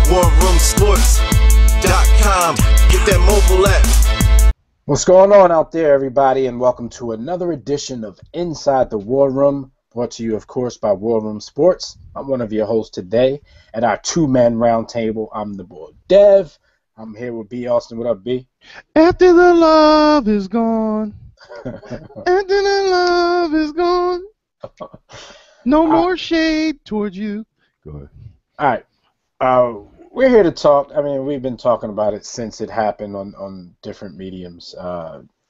warroomsports.com. Get that mobile app. What's going on out there, everybody, and welcome to another edition of Inside the War Room, brought to you, of course, by War Room Sports. I'm one of your hosts today at our two-man roundtable. I'm the boy Dev. I'm here with B. Austin. What up, B? After the love is gone. After the love is gone. No more shade towards you. Go ahead. All right. We're here to talk. I mean, we've been talking about it since it happened on different mediums.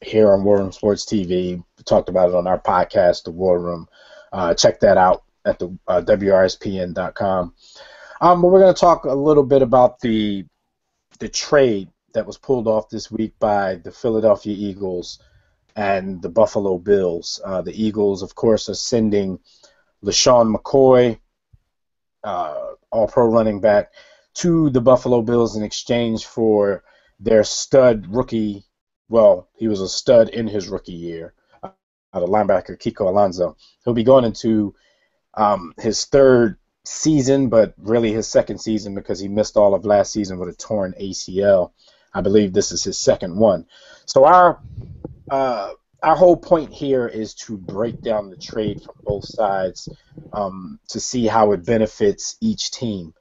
Here on War Room Sports TV. We talked about it on our podcast, The War Room. Check that out at the WRSPN.com. But we're going to talk a little bit about the trade that was pulled off this week by the Philadelphia Eagles and the Buffalo Bills. The Eagles, of course, are sending LeSean McCoy, all-pro running back, to the Buffalo Bills in exchange for their stud rookie. Well, he was a stud in his rookie year, the linebacker Kiko Alonso. He'll be going into his third season, but really his second season because he missed all of last season with a torn ACL. I believe this is his second one. So our whole point here is to break down the trade from both sides to see how it benefits each team.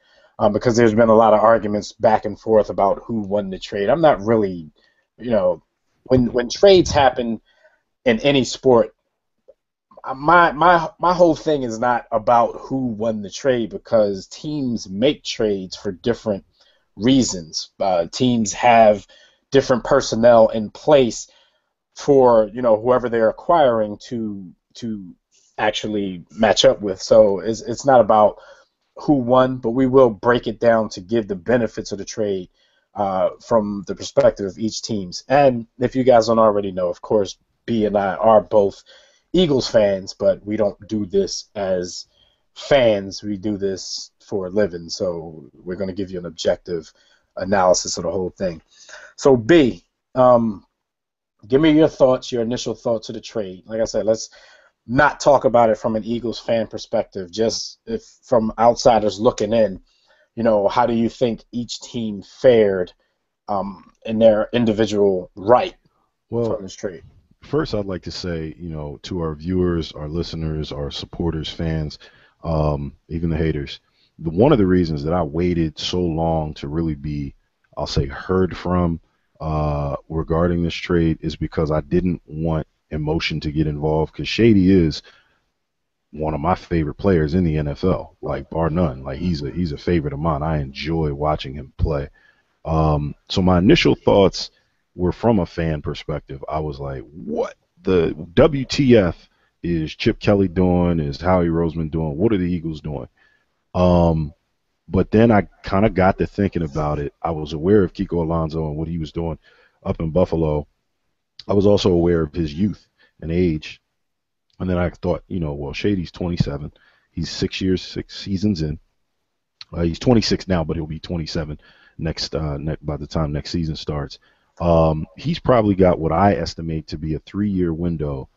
Because there's been a lot of arguments back and forth about who won the trade. I'm not really, when trades happen in any sport, my whole thing is not about who won the trade because teams make trades for different reasons. Teams have different personnel in place for whoever they're acquiring to actually match up with. So it's not about who won, but we will break it down to give the benefits of the trade from the perspective of each teams. And if you guys don't already know, of course, B and I are both Eagles fans, but we don't do this as fans. We do this for a living, so we're going to give you an objective analysis of the whole thing. So B, give me your thoughts, your initial thoughts of the trade. Like I said, let's not talk about it from an Eagles fan perspective, just if from outsiders looking in, how do you think each team fared in their individual right from this trade? First, I'd like to say, to our viewers, our listeners, our supporters, fans, even the haters, one of the reasons that I waited so long to really be, I'll say, heard from regarding this trade is because I didn't want emotion to get involved, because Shady is one of my favorite players in the NFL, like bar none. Like he's a favorite of mine. I enjoy watching him play. So my initial thoughts were from a fan perspective. I was like, what the WTF is Chip Kelly doing? Is Howie Roseman doing? What are the Eagles doing? But then I kind of got to thinking about it. I was aware of Kiko Alonso and what he was doing up in Buffalo. I was also aware of his youth and age. And then I thought, Shady's 27. He's 6 seasons in. He's 26 now, but he'll be 27 by the time next season starts. He's probably got what I estimate to be a 3-year window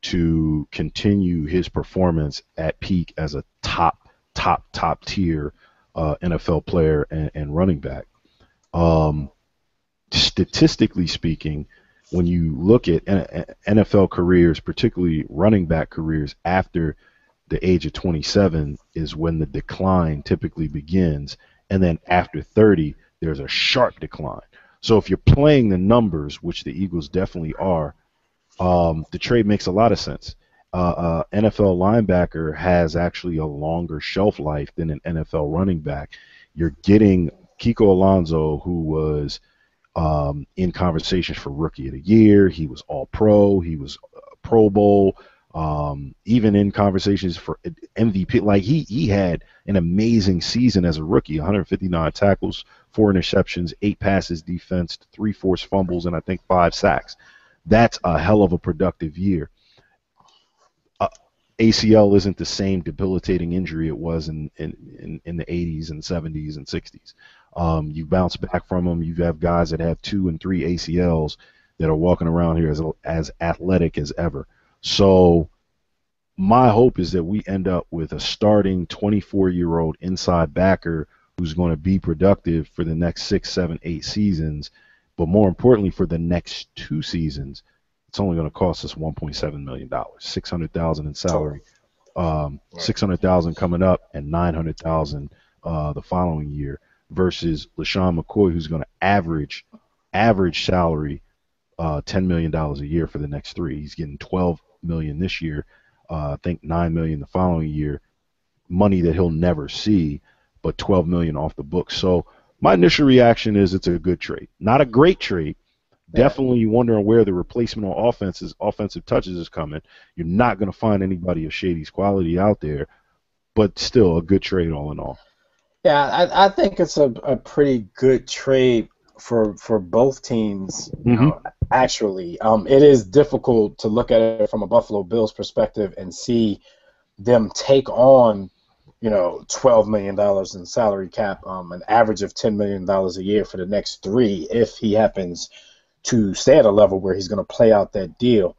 to continue his performance at peak as a top tier NFL player and running back. Statistically speaking, when you look at NFL careers, particularly running back careers after the age of 27 is when the decline typically begins. And then after 30, there's a sharp decline. So if you're playing the numbers, which the Eagles definitely are, the trade makes a lot of sense. NFL linebacker has actually a longer shelf life than an NFL running back. You're getting Kiko Alonso, who was in conversations for Rookie of the Year. He was All-Pro. He was Pro Bowl. Even in conversations for MVP. Like he had an amazing season as a rookie. 159 tackles, 4 interceptions, 8 passes defensed, 3 forced fumbles, and I think 5 sacks. That's a hell of a productive year. ACL isn't the same debilitating injury it was in the 80s and 70s and 60s. You bounce back from them. You have guys that have 2 and 3 ACLs that are walking around here as athletic as ever. So my hope is that we end up with a starting 24-year-old inside backer who's going to be productive for the next 6, 7, 8 seasons, but more importantly, for the next 2 seasons, it's only going to cost us $1.7 million, $600,000 in salary, 600,000 coming up, and 900,000 the following year, versus LeSean McCoy, who's going to average salary $10 million a year for the next 3. He's getting $12 million this year, I think $9 million the following year, money that he'll never see, but $12 million off the books. So my initial reaction is it's a good trade, not a great trade. Definitely wondering where the replacement on offensive touches is coming. You're not going to find anybody of Shady's quality out there, but still a good trade all in all. Yeah, I think it's a pretty good trade for both teams. Actually, it is difficult to look at it from a Buffalo Bills perspective and see them take on, $12 million in salary cap, an average of $10 million a year for the next 3, if he happens to stay at a level where he's going to play out that deal.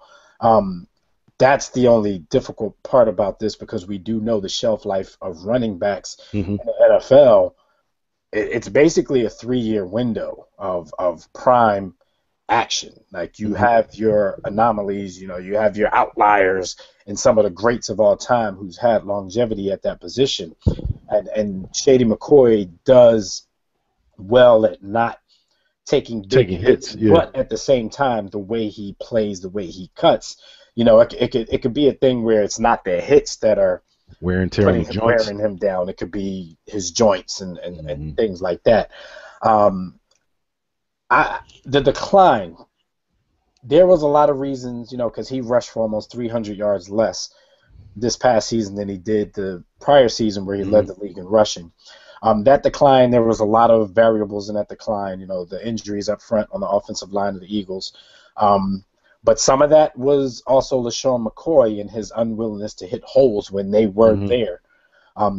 That's the only difficult part about this, because we do know the shelf life of running backs in the NFL. It's basically a 3-year window of prime action. Like, you have your anomalies, you have your outliers, and some of the greats of all time who's had longevity at that position. And Shady McCoy does well at not taking hits, but at the same time, the way he plays, the way he cuts, it could be a thing where it's not the hits that are wearing him down. It could be his joints and things like that. The decline, there was a lot of reasons, because he rushed for almost 300 yards less this past season than he did the prior season, where he led the league in rushing. That decline, there was a lot of variables in that decline, the injuries up front on the offensive line of the Eagles. But some of that was also LeSean McCoy and his unwillingness to hit holes when they weren't there.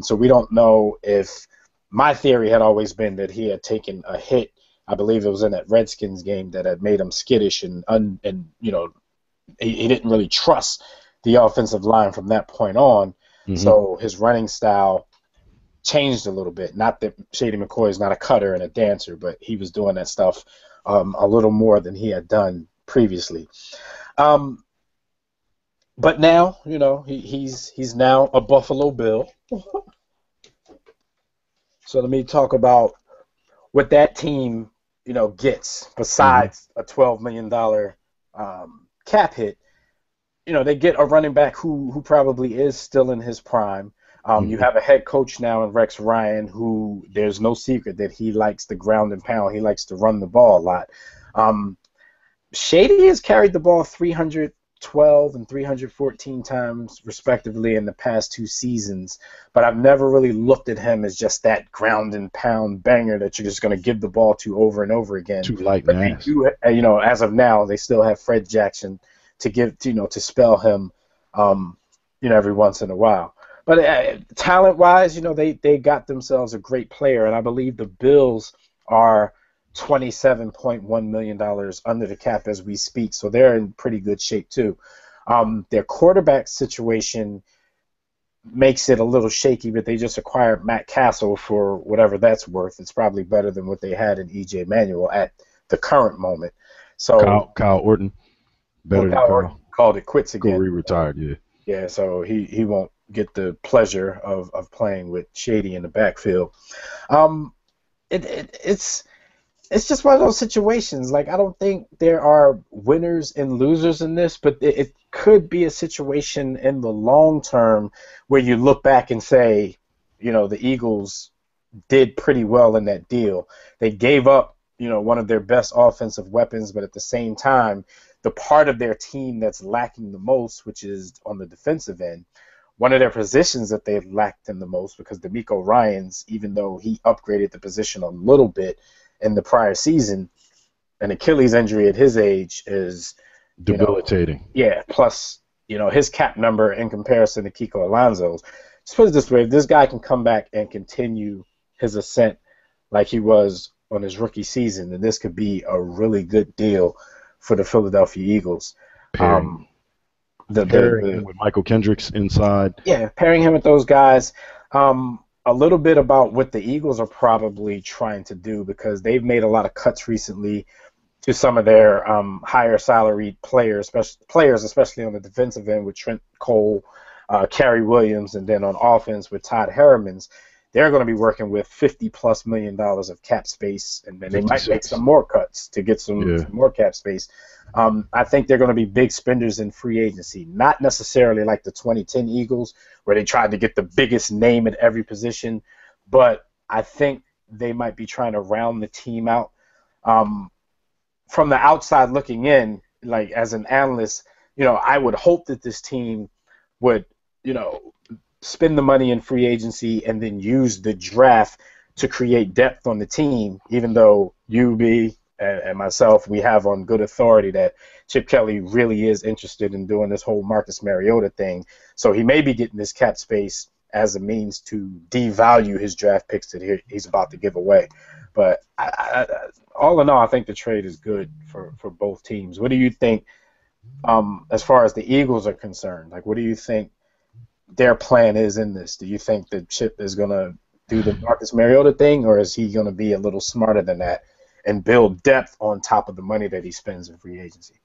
So we don't know if – my theory had always been that he had taken a hit. I believe it was in that Redskins game that had made him skittish, and he didn't really trust the offensive line from that point on. So his running style changed a little bit. Not that Shady McCoy is not a cutter and a dancer, but he was doing that stuff a little more than he had done previously. But now, he's now a Buffalo Bill. So let me talk about what that team, gets besides a $12 million cap hit. They get a running back who probably is still in his prime. You have a head coach now in Rex Ryan, who there's no secret that he likes the ground and pound. He likes to run the ball a lot. Shady has carried the ball 312 and 314 times, respectively, in the past 2 seasons. But I've never really looked at him as just that ground and pound banger that you're just going to give the ball to over and over again. Too light and ass. As of now, they still have Fred Jackson to give, to spell him, every once in a while. But talent-wise, they got themselves a great player, and I believe the Bills are $27.1 million under the cap as we speak, so they're in pretty good shape too. Their quarterback situation makes it a little shaky, but they just acquired Matt Castle for whatever that's worth. It's probably better than what they had in E.J. Manuel at the current moment. So Kyle Orton, better than Kyle. Orton called it quits again. Corey retired, yeah. Yeah, so he won't get the pleasure of playing with Shady in the backfield. It's just one of those situations. Like, I don't think there are winners and losers in this, but it could be a situation in the long term where you look back and say, the Eagles did pretty well in that deal. They gave up, one of their best offensive weapons, but at the same time, the part of their team that's lacking the most, which is on the defensive end, one of their positions that they lacked in the most, because D'Amico Ryans, even though he upgraded the position a little bit in the prior season, an Achilles injury at his age is debilitating. Plus, his cap number in comparison to Kiko Alonso's. Just put it this way, if this guy can come back and continue his ascent like he was on his rookie season, then this could be a really good deal for the Philadelphia Eagles. Pairing him with Michael Kendricks inside. Yeah, pairing him with those guys. a little bit about what the Eagles are probably trying to do, because they've made a lot of cuts recently to some of their higher salaried players, especially on the defensive end with Trent Cole, Kerry Williams, and then on offense with Todd Herremans. They're going to be working with $50+ million of cap space, and then they might make some more cuts to get some more cap space. I think they're going to be big spenders in free agency, not necessarily like the 2010 Eagles where they tried to get the biggest name at every position, but I think they might be trying to round the team out. From the outside looking in, like as an analyst, I would hope that this team would, spend the money in free agency and then use the draft to create depth on the team, even though UB and myself, we have on good authority that Chip Kelly really is interested in doing this whole Marcus Mariota thing. So he may be getting this cap space as a means to devalue his draft picks that he's about to give away. But all in all, I think the trade is good for both teams. What do you think as far as the Eagles are concerned? Like, what do you think their plan is in this? Do you think that Chip is going to do the Marcus Mariota thing, or is he going to be a little smarter than that and build depth on top of the money that he spends in free agency?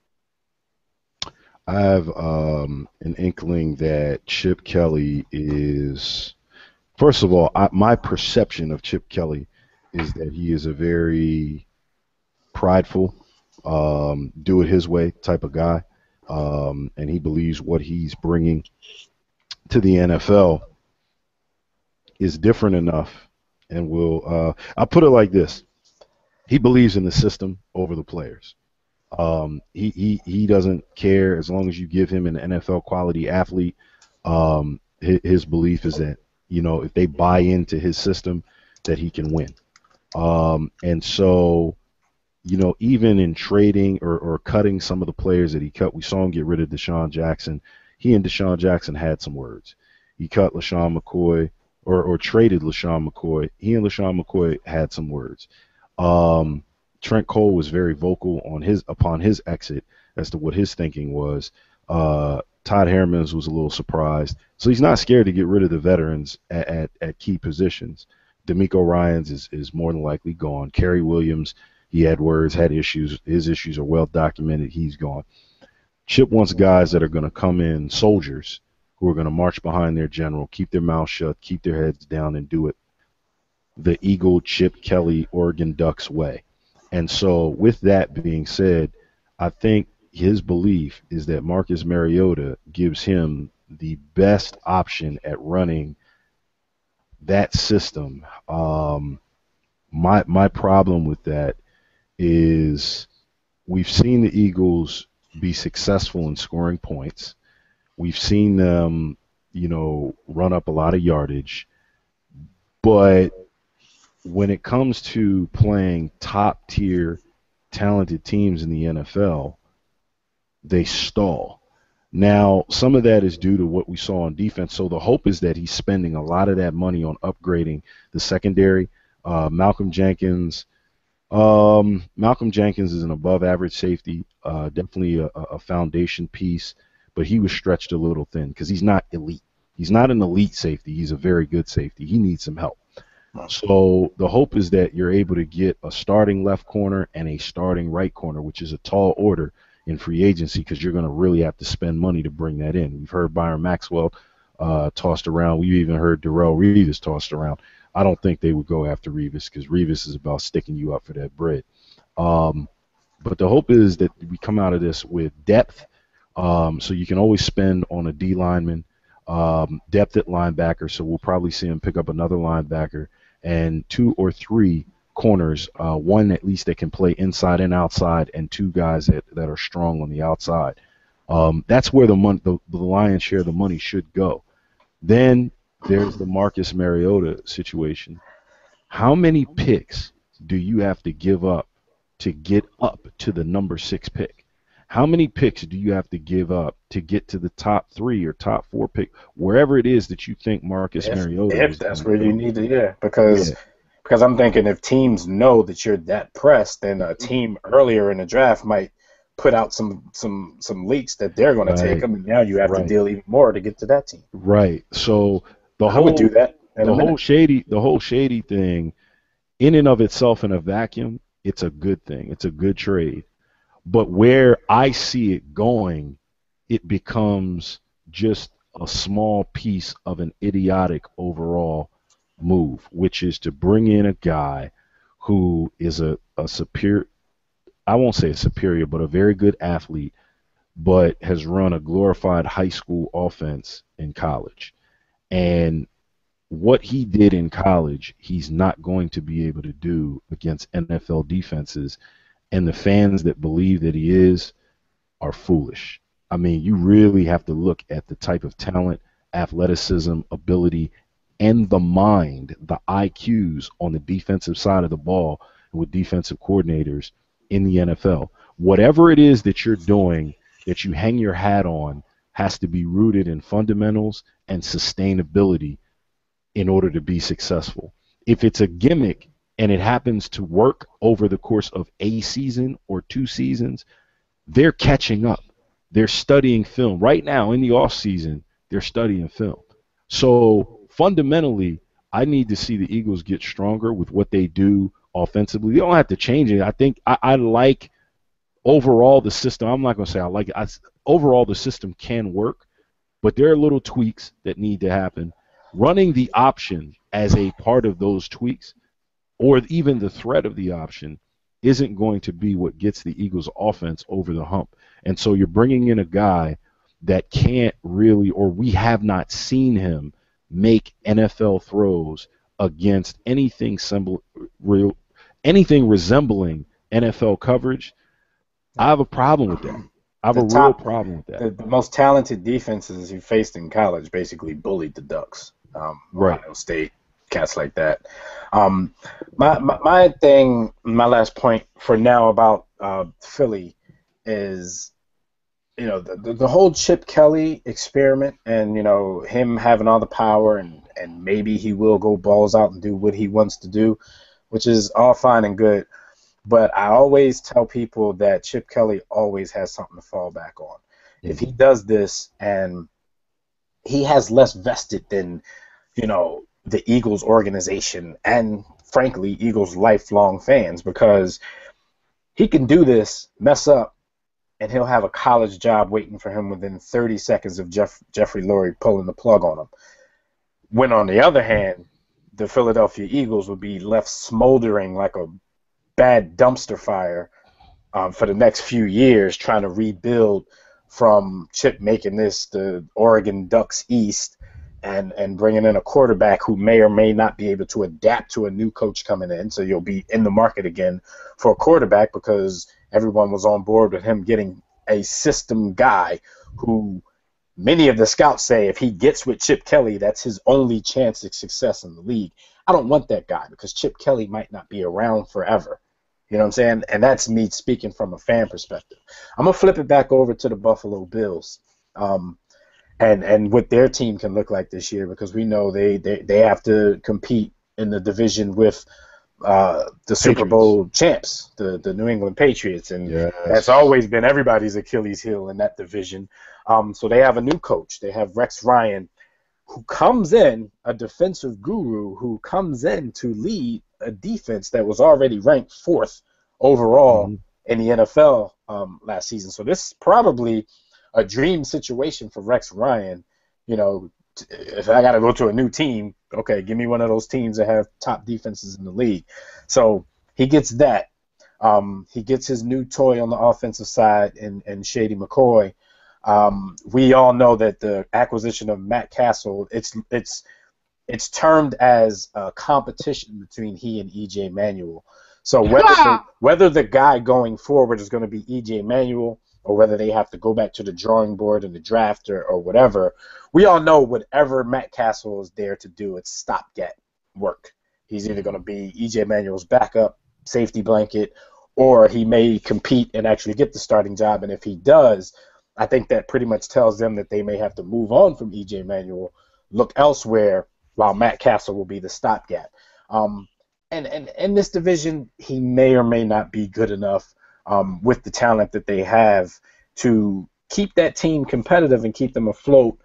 I have an inkling that Chip Kelly is, first of all, my perception of Chip Kelly is that he is a very prideful, do it his way type of guy, and he believes what he's bringing to the NFL is different enough, and will I'll put it like this: he believes in the system over the players. He doesn't care as long as you give him an NFL quality athlete. His belief is that if they buy into his system, that he can win. And so even in trading or cutting some of the players that he cut, we saw him get rid of Deshaun Jackson. He and Deshaun Jackson had some words. He cut LeSean McCoy or traded LeSean McCoy. He and LeSean McCoy had some words. Trent Cole was very vocal upon his exit as to what his thinking was. Todd Herremans was a little surprised. So he's not scared to get rid of the veterans at key positions. D'Amico Ryans is more than likely gone. Kerry Williams, he had words, had issues. His issues are well documented. He's gone. Chip wants guys that are going to come in, soldiers, who are going to march behind their general, keep their mouths shut, keep their heads down, and do it the Eagle Chip Kelly Oregon Ducks way. And so with that being said, I think his belief is that Marcus Mariota gives him the best option at running that system. My problem with that is we've seen the Eagles be successful in scoring points. We've seen them, run up a lot of yardage. But when it comes to playing top-tier talented teams in the NFL, they stall. Now, some of that is due to what we saw on defense. So the hope is that he's spending a lot of that money on upgrading the secondary. Malcolm Jenkins is an above-average safety, definitely a foundation piece, but he was stretched a little thin because he's not elite. He's not an elite safety. He's a very good safety. He needs some help. So the hope is that you're able to get a starting left corner and a starting right corner, which is a tall order in free agency because you're going to really have to spend money to bring that in. We've heard Byron Maxwell tossed around. We've even heard Darrelle Revis tossed around. I don't think they would go after Revis because Revis is about sticking you up for that bread. But the hope is that we come out of this with depth, so you can always spend on a D lineman, depth at linebacker, so we'll probably see him pick up another linebacker, and 2 or 3 corners, one at least that can play inside and outside, and 2 guys that are strong on the outside. That's where the lion's share of the money should go. Then there's the Marcus Mariota situation. How many picks do you have to give up to get up to the number 6 pick? How many picks do you have to give up to get to the top 3 or top 4 pick, wherever it is that you think Marcus Mariota is? If that's where you need to, because I'm thinking if teams know that you're that pressed, then a team earlier in the draft might put out some leaks that they're going to take them, and now you have to deal even more to get to that team. Right. So I would do that. in a minute. The whole shady thing, in and of itself, in a vacuum, it's a good thing. It's a good trade. But where I see it going, it becomes just a small piece of an idiotic overall move, which is to bring in a guy who is a superior, I won't say a superior, but a very good athlete, but has run a glorified high school offense in college. And what he did in college, he's not going to be able to do against NFL defenses. And the fans that believe that he is are foolish. I mean, you really have to look at the type of talent, athleticism, ability, and the mind, the IQs on the defensive side of the ball with defensive coordinators in the NFL. Whatever it is that you're doing, that you hang your hat on, has to be rooted in fundamentals and sustainability in order to be successful. If it's a gimmick and it happens to work over the course of a season or 2 seasons, they're catching up. They're studying film. Right now in the off season, they're studying film. So fundamentally, I need to see the Eagles get stronger with what they do offensively. They don't have to change it. I think I like overall the system. I'm not going to say I like it. Overall, the system can work, but there are little tweaks that need to happen. Running the option as a part of those tweaks, or even the threat of the option, isn't going to be what gets the Eagles offense over the hump. And so you're bringing in a guy that can't really, or we have not seen him make NFL throws against anything resembling NFL coverage. I have a problem with that. I have real problem with that. The most talented defenses he faced in college basically bullied the Ducks. Right. Ohio State, cats like that. My thing, my last point for now about Philly is, you know, the whole Chip Kelly experiment, and, you know, him having all the power, and maybe he will go balls out and do what he wants to do, which is all fine and good. But I always tell people that Chip Kelly always has something to fall back on. Mm-hmm. If he does this, and he has less vested than, you know, the Eagles organization and, frankly, Eagles lifelong fans, because he can do this, mess up, and he'll have a college job waiting for him within 30 seconds of Jeffrey Lurie pulling the plug on him. When, on the other hand, the Philadelphia Eagles would be left smoldering like a bad dumpster fire for the next few years, trying to rebuild from Chip making this the Oregon Ducks East, and bringing in a quarterback who may or may not be able to adapt to a new coach coming in. So you'll be in the market again for a quarterback, because everyone was on board with him getting a system guy who many of the scouts say if he gets with Chip Kelly, that's his only chance of success in the league. I don't want that guy, because Chip Kelly might not be around forever. You know what I'm saying? And that's me speaking from a fan perspective. I'm going to flip it back over to the Buffalo Bills. And what their team can look like this year, because we know they have to compete in the division with the Super Bowl champs, the New England Patriots, and that's always been everybody's Achilles heel in that division. So they have a new coach. They have Rex Ryan, who comes in, a defensive guru, who comes in to lead a defense that was already ranked 4th overall in the NFL last season. So this is probably a dream situation for Rex Ryan. You know, if I got to go to a new team, okay, give me one of those teams that have top defenses in the league. So he gets that. He gets his new toy on the offensive side in Shady McCoy. We all know that the acquisition of Matt Castle, it's termed as a competition between he and E.J. Manuel. So whether the guy going forward is going to be E.J. Manuel, or whether they have to go back to the drawing board in the draft or whatever, we all know whatever Matt Castle is there to do, it's stopgap work. He's either going to be E.J. Manuel's backup, safety blanket, or he may compete and actually get the starting job. And if he does, I think that pretty much tells them that they may have to move on from E.J. Manuel, look elsewhere, while Matt Castle will be the stopgap. And in this division, he may or may not be good enough with the talent that they have to keep that team competitive and keep them afloat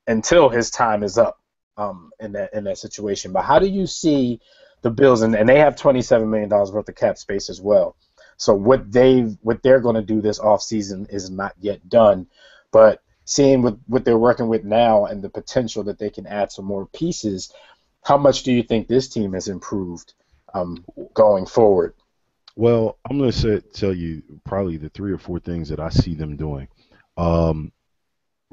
until his time is up. in that situation. But how do you see the Bills, and they have $27 million worth of cap space as well. So what they're going to do this offseason is not yet done. But seeing what they're working with now and the potential that they can add some more pieces, how much do you think this team has improved going forward? Well, I'm going to tell you probably the 3 or 4 things that I see them doing.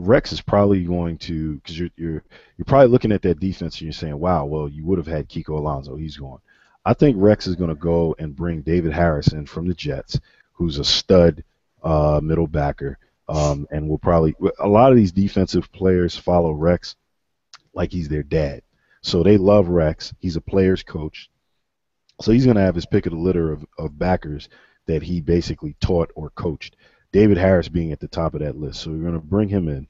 Rex is probably going to, because you're probably looking at that defense and you're saying, wow, well, you would have had Kiko Alonso. He's gone. I think Rex is going to go and bring David Harrison from the Jets, who's a stud middle backer, and will probably – a lot of these defensive players follow Rex like he's their dad. So they love Rex. He's a player's coach. So he's going to have his pick of the litter of backers that he basically taught or coached. David Harris being at the top of that list. So we're going to bring him in.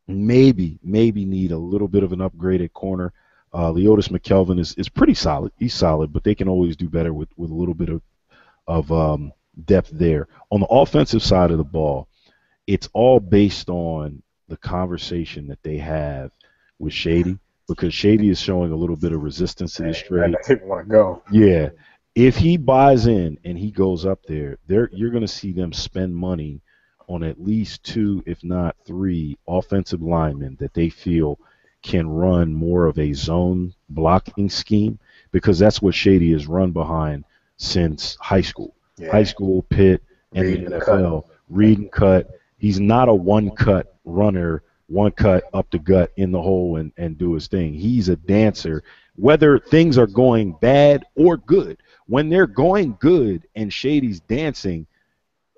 Maybe need a little bit of an upgraded corner. Leotis McKelvin is pretty solid. He's solid, but they can always do better with a little bit of depth there. On the offensive side of the ball, it's all based on the conversation that they have with Shady, because Shady is showing a little bit of resistance to this trade. People want to go. Yeah. If he buys in and he goes up there, you're going to see them spend money on at least 2, if not 3, offensive linemen that they feel can run more of a zone blocking scheme, because that's what Shady has run behind since high school. Yeah. High school, Pitt, and the NFL. Read and cut. He's not a one-cut runner, one cut up the gut in the hole and do his thing. He's a dancer, whether things are going bad or good. When they're going good and Shady's dancing,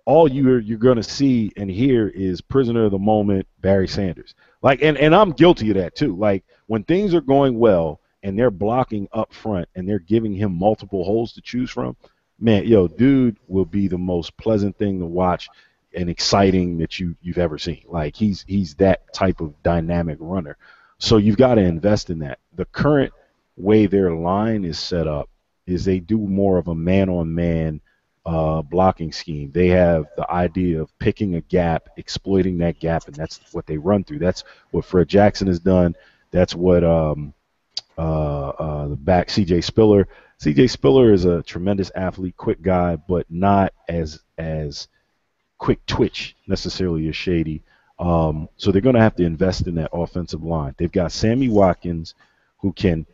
all you're going to see and hear is prisoner of the moment, Barry Sanders. Like, and I'm guilty of that too. Like, when things are going well and they're blocking up front and they're giving him multiple holes to choose from, man, dude will be the most pleasant thing to watch and exciting that you've ever seen. Like, he's that type of dynamic runner. So you've got to invest in that. The current way their line is set up is they do more of a man-on-man blocking scheme. They have the idea of picking a gap, exploiting that gap, and that's what they run through. That's what Fred Jackson has done. That's what the back C.J. Spiller. C.J. Spiller is a tremendous athlete, quick guy, but not as quick twitch necessarily as Shady. So they're going to have to invest in that offensive line. They've got Sammy Watkins, who can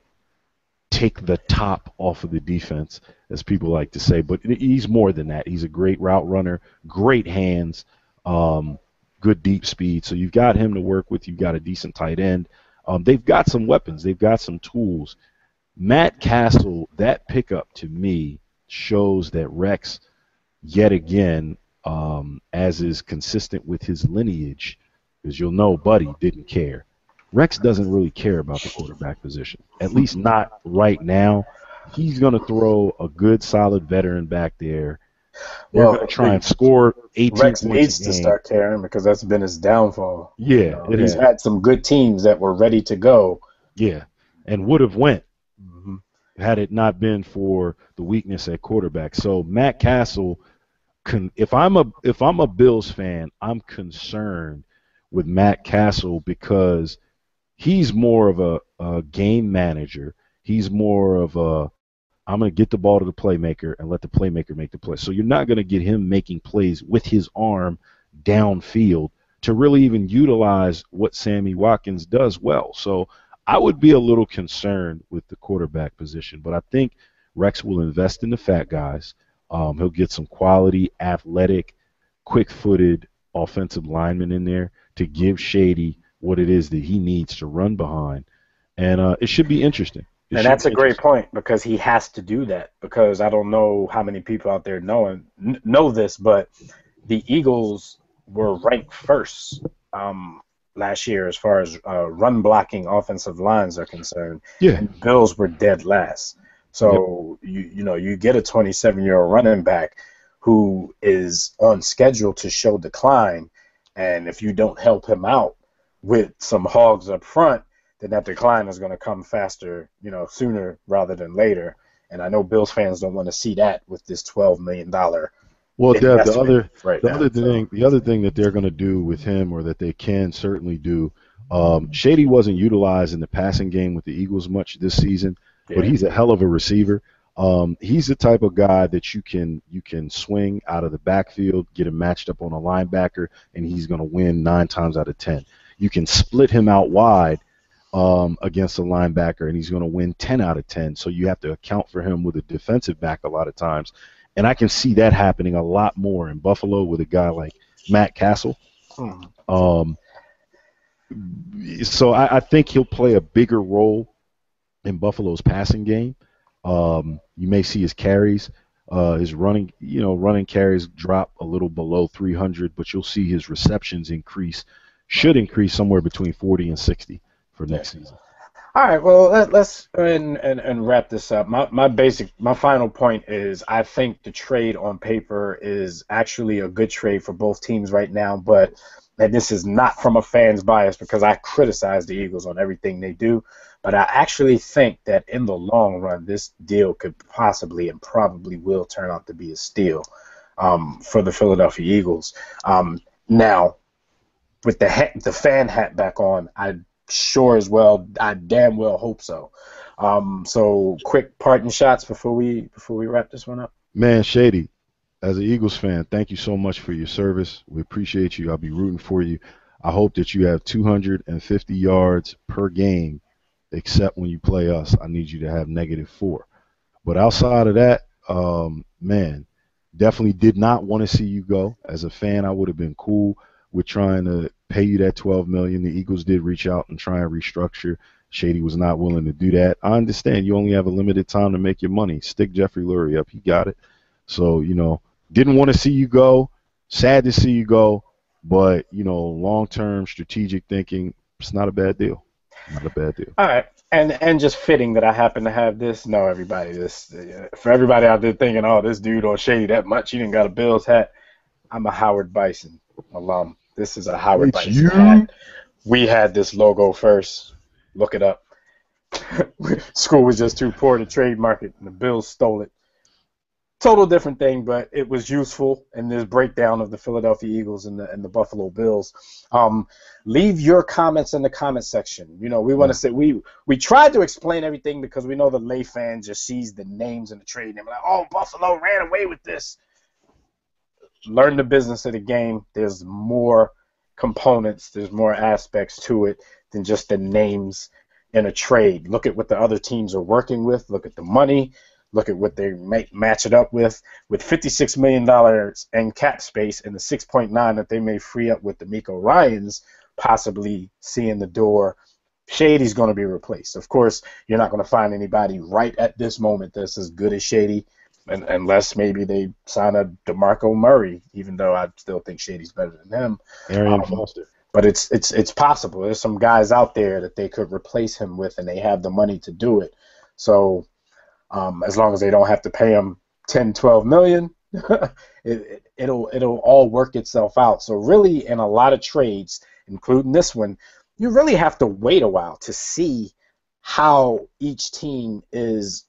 take the top off of the defense, as people like to say, but he's more than that. He's a great route runner, great hands, good deep speed. So you've got him to work with. You've got a decent tight end. They've got some weapons. They've got some tools. Matt Castle, that pickup to me shows that Rex, yet again, as is consistent with his lineage, because you'll know Buddy didn't care. Rex doesn't really care about the quarterback position, at least not right now. He's going to throw a good, solid veteran back there. They're going to try and score 18 Rex points needs a to game. start caring, because that's been his downfall. Yeah. He's had some good teams that were ready to go. Yeah, and would have went had it not been for the weakness at quarterback. So Matt Castle, if I'm a Bills fan, I'm concerned with Matt Castle, because he's more of a game manager. He's more of I'm going to get the ball to the playmaker and let the playmaker make the play. So you're not going to get him making plays with his arm downfield to really even utilize what Sammy Watkins does well. So I would be a little concerned with the quarterback position, but I think Rex will invest in the fat guys. He'll get some quality, athletic, quick-footed offensive linemen in there to give Shady what it is that he needs to run behind. And it should be interesting. And that's a great point, because he has to do that, because I don't know how many people out there know this, but the Eagles were ranked first last year as far as run blocking offensive lines are concerned. Yeah. And the Bills were dead last. So you get a 27-year-old running back who is on schedule to show decline, and if you don't help him out with some hogs up front, then that decline is going to come faster, sooner rather than later. And I know Bills fans don't want to see that with this $12 million. Well, Dev, the other thing that they're going to do with him, or that they can certainly do Shady wasn't utilized in the passing game with the Eagles much this season, but he's a hell of a receiver. He's the type of guy that you can swing out of the backfield, get him matched up on a linebacker, and he's going to win 9 times out of 10. You can split him out wide against a linebacker, and he's going to win 10 out of 10. So you have to account for him with a defensive back a lot of times. And I can see that happening a lot more in Buffalo with a guy like Matt Castle. So I think he'll play a bigger role in Buffalo's passing game. You may see his carries, his running carries drop a little below 300, but you'll see his receptions should increase somewhere between 40 and 60 for next season. All right, well, let's go ahead and wrap this up. My final point is I think the trade on paper is actually a good trade for both teams right now, and this is not from a fan's bias because I criticize the Eagles on everything they do, but I actually think that in the long run, this deal could possibly and probably will turn out to be a steal for the Philadelphia Eagles. Now, with the fan hat back on, I damn well hope so. So quick parting shots before we wrap this one up. Man, Shady, as an Eagles fan, thank you so much for your service. We appreciate you. I'll be rooting for you. I hope that you have 250 yards per game, except when you play us. I need you to have -4. But outside of that, man, definitely did not want to see you go. As a fan, I would have been cool with trying to pay you that $12 million. The Eagles did reach out and try and restructure. Shady was not willing to do that. I understand you only have a limited time to make your money. Stick Jeffrey Lurie up. He got it. So, didn't want to see you go. Sad to see you go. But, long-term strategic thinking, it's not a bad deal. Not a bad deal. All right. And just fitting that I happen to have this. No, everybody, for everybody out there thinking, oh, this dude on Shady that much, he didn't got a Bills hat. I'm a Howard Bison alum. This is a Howard Bison hat. We had this logo first. Look it up. School was just too poor to trademark it, and the Bills stole it. Total different thing, but it was useful in this breakdown of the Philadelphia Eagles and the Buffalo Bills. Leave your comments in the comment section. We want to say we tried to explain everything because we know the lay fan just sees the names in the trade and they're like, oh, Buffalo ran away with this. Learn the business of the game. There's more components, there's more aspects to it than just the names in a trade. Look at what the other teams are working with. Look at the money. Look at what they match it up with. With $56 million in cap space and the 6.9 that they may free up with the D'Amico Ryans possibly seeing the door, Shady's going to be replaced. Of course, you're not going to find anybody right at this moment that's as good as Shady, unless maybe they sign a DeMarco Murray, even though I still think Shady's better than him. Arian Foster. But it's possible. There's some guys out there that they could replace him with, and they have the money to do it. So as long as they don't have to pay him $10-12 million, it'll all work itself out. So really, in a lot of trades, including this one, you really have to wait a while to see how each team is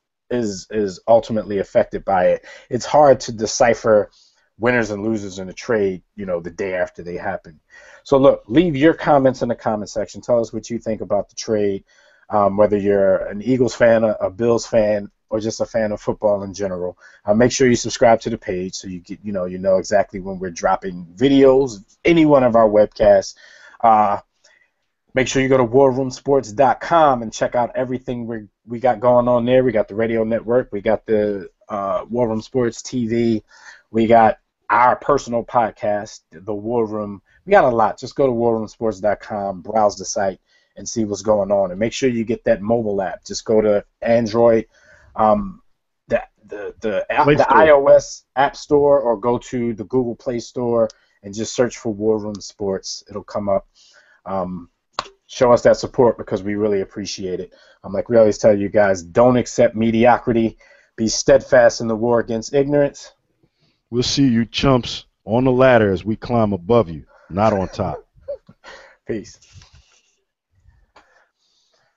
ultimately affected by it. It's hard to decipher winners and losers in a trade, the day after they happen. So look, leave your comments in the comment section. Tell us what you think about the trade, whether you're an Eagles fan, a Bills fan, or just a fan of football in general. Make sure you subscribe to the page so you get, you know exactly when we're dropping videos, any one of our webcasts. Make sure you go to warroomsports.com and check out everything we got going on there. We got the radio network. We got the War Room Sports TV. We got our personal podcast, The War Room. We got a lot. Just go to warroomsports.com, browse the site, and see what's going on. And make sure you get that mobile app. Just go to Android, the iOS App Store, or go to the Google Play Store and just search for War Room Sports. It'll come up. Show us that support because we really appreciate it. Like we always tell you guys, don't accept mediocrity. Be steadfast in the war against ignorance. We'll see you chumps on the ladder as we climb above you, not on top. Peace.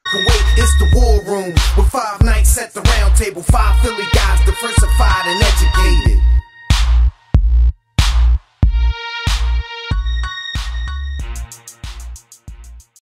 Kuwait is the war room with 5 nights at the round table, 5 Philly guys diversified and educated.